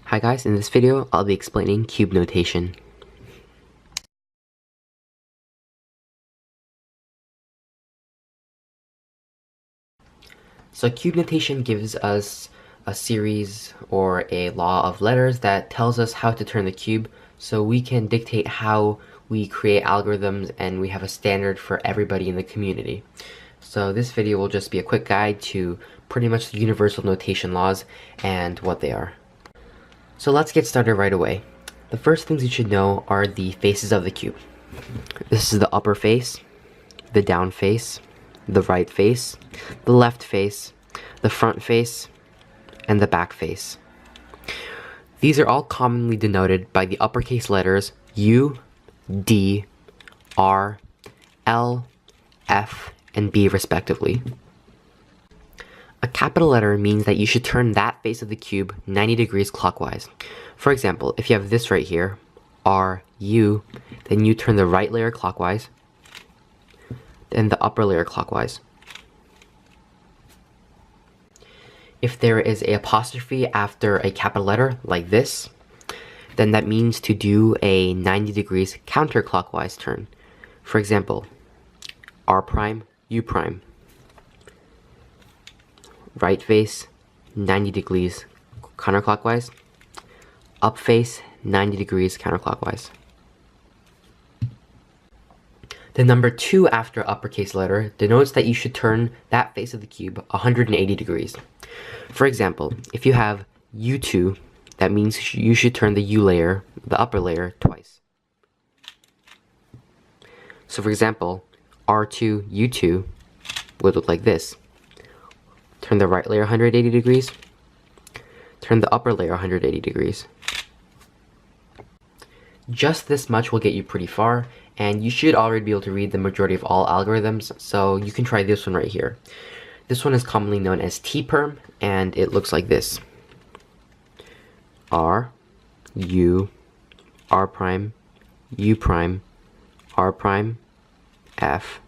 Hi guys, in this video I'll be explaining cube notation. So cube notation gives us a series or a law of letters that tells us how to turn the cube, so we can dictate how we create algorithms and we have a standard for everybody in the community. So this video will just be a quick guide to pretty much the universal notation laws and what they are. So let's get started right away. The first things you should know are the faces of the cube. This is the upper face, the down face, the right face, the left face, the front face, and the back face. These are all commonly denoted by the uppercase letters U, D, R, L, F, and B respectively. A capital letter means that you should turn that face of the cube 90 degrees clockwise. For example, if you have this right here, R, U, then you turn the right layer clockwise, then the upper layer clockwise. If there is an apostrophe after a capital letter, like this, then that means to do a 90 degrees counterclockwise turn. For example, R prime, U prime. Right face, 90 degrees counterclockwise. Up face, 90 degrees counterclockwise. The number 2 after uppercase letter denotes that you should turn that face of the cube 180 degrees. For example, if you have U2, that means you should turn the U layer, the upper layer, twice. So for example, R2, U2 would look like this. Turn the right layer 180 degrees, turn the upper layer 180 degrees. Just this much will get you pretty far, and you should already be able to read the majority of all algorithms, so you can try this one right here. This one is commonly known as T-perm, and it looks like this. R, U, R prime, U prime, R prime, F,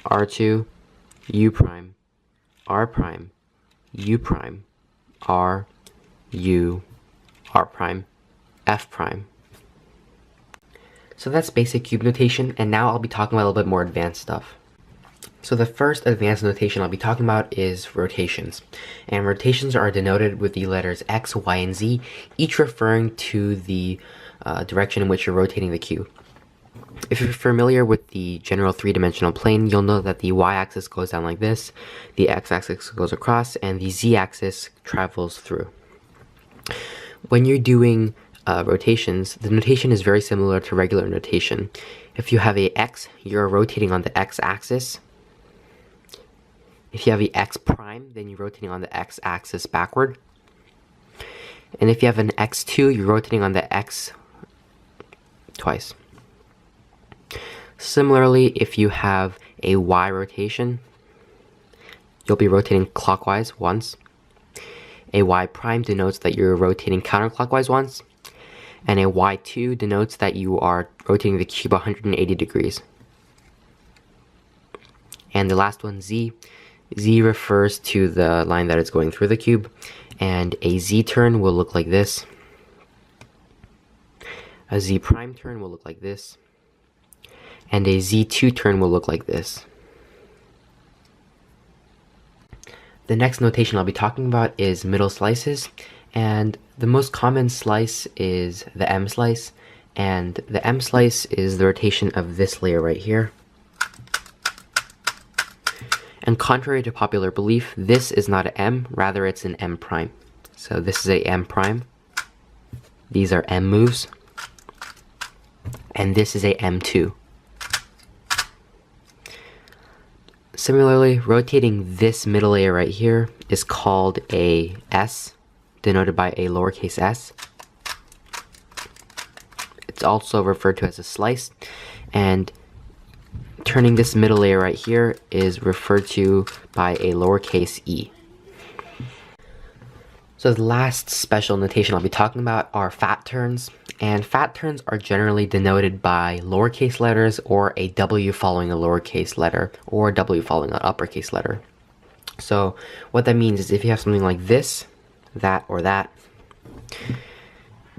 R2, U prime, R prime, U prime, R, U, R prime, F prime. So that's basic cube notation, and now I'll be talking about a little bit more advanced stuff. So the first advanced notation I'll be talking about is rotations. And rotations are denoted with the letters X, Y, and Z, each referring to the direction in which you're rotating the cube. If you're familiar with the general three-dimensional plane, you'll know that the y-axis goes down like this, the x-axis goes across, and the z-axis travels through. When you're doing rotations, the notation is very similar to regular notation. If you have a x, you're rotating on the x-axis. If you have a x prime, then you're rotating on the x-axis backward. And if you have an x2, you're rotating on the x twice. Similarly, if you have a y rotation, you'll be rotating clockwise once. A y prime denotes that you're rotating counterclockwise once. And a y2 denotes that you are rotating the cube 180 degrees. And the last one, z. Z refers to the line that is going through the cube. And a z turn will look like this. A z prime turn will look like this. And a z2 turn will look like this. The next notation I'll be talking about is middle slices. And the most common slice is the M slice, and the M slice is the rotation of this layer right here. And contrary to popular belief, this is not an M, rather it's an M prime. So this is a M prime, these are M moves, and this is a M2. Similarly, rotating this middle layer right here is called a S, denoted by a lowercase s. It's also referred to as a slice, and turning this middle layer right here is referred to by a lowercase e. So the last special notation I'll be talking about are fat turns, and fat turns are generally denoted by lowercase letters or a W following a lowercase letter or a W following an uppercase letter. So what that means is if you have something like this, that, or that,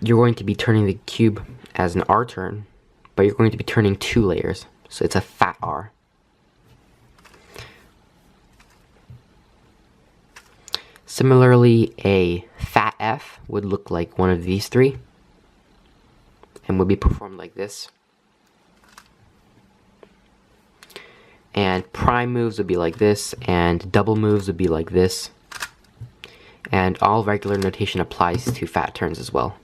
you're going to be turning the cube as an R turn, but you're going to be turning 2 layers, so it's a fat R. Similarly, a fat F would look like one of these 3 and would be performed like this. And prime moves would be like this, and double moves would be like this. And all regular notation applies to fat turns as well.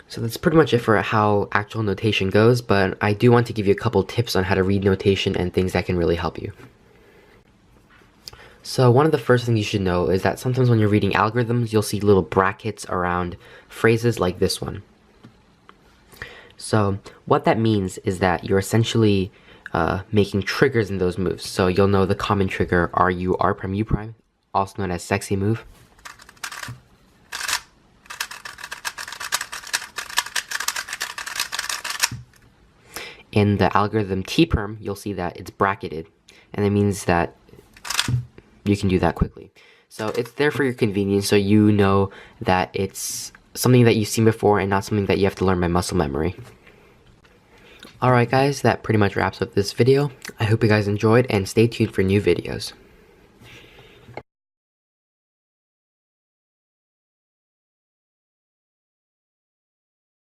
So that's pretty much it for how actual notation goes, but I do want to give you a couple tips on how to read notation and things that can really help you. So one of the first things you should know is that sometimes when you're reading algorithms, you'll see little brackets around phrases like this one. So what that means is that you're essentially making triggers in those moves. So you'll know the common trigger RU, R prime, U prime, also known as sexy move. In the algorithm T-perm, you'll see that it's bracketed, and it means that you can do that quickly. So it's there for your convenience, so you know that it's something that you've seen before and not something that you have to learn by muscle memory. Alright guys, that pretty much wraps up this video. I hope you guys enjoyed, and stay tuned for new videos.